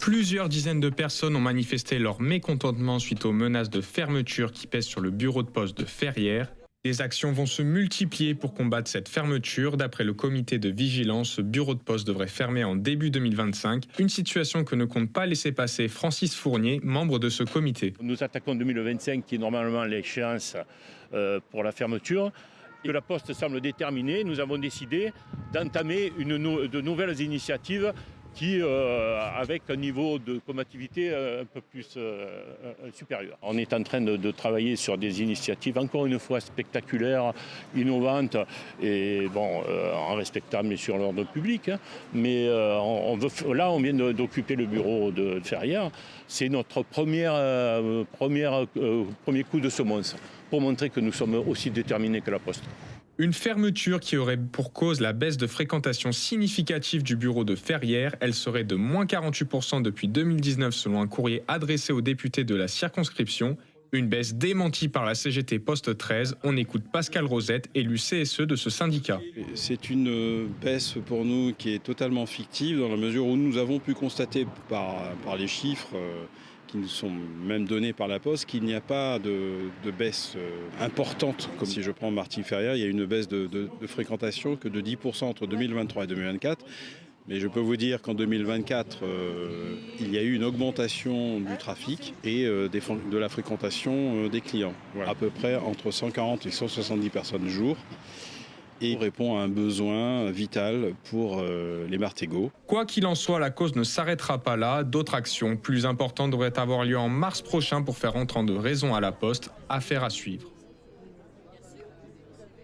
Plusieurs dizaines de personnes ont manifesté leur mécontentement suite aux menaces de fermeture qui pèsent sur le bureau de poste de Ferrières. Des actions vont se multiplier pour combattre cette fermeture. D'après le comité de vigilance, ce bureau de poste devrait fermer en début 2025. Une situation que ne compte pas laisser passer Francis Fournier, membre de ce comité. Nous attaquons 2025 qui est normalement l'échéance pour la fermeture. Que la Poste semble déterminée, nous avons décidé d'entamer de nouvelles initiatives qui, avec un niveau de combativité un peu plus supérieur. On est en train de travailler sur des initiatives, encore une fois, spectaculaires, innovantes, et en respectant bien sûr l'ordre public. Mais on vient d'occuper le bureau de Ferrières. C'est notre premier coup de semonce pour montrer que nous sommes aussi déterminés que la Poste. Une fermeture qui aurait pour cause la baisse de fréquentation significative du bureau de Ferrières. Elle serait de moins 48% depuis 2019 selon un courrier adressé aux députés de la circonscription. Une baisse démentie par la CGT Poste 13. On écoute Pascal Rosette, élu CSE de ce syndicat. C'est une baisse pour nous qui est totalement fictive dans la mesure où nous avons pu constater par les chiffres qui nous sont même donnés par la Poste, qu'il n'y a pas de baisse importante. Comme si je prends Martigues-Ferrières, il y a une baisse de fréquentation que de 10% entre 2023 et 2024. Mais je peux vous dire qu'en 2024, il y a eu une augmentation du trafic et de la fréquentation des clients. Voilà. À peu près entre 140 et 170 personnes jour. Et répond à un besoin vital pour les Martégots. Quoi qu'il en soit, la cause ne s'arrêtera pas là. D'autres actions plus importantes devraient avoir lieu en mars prochain pour faire entendre raison à la Poste. Affaire à suivre.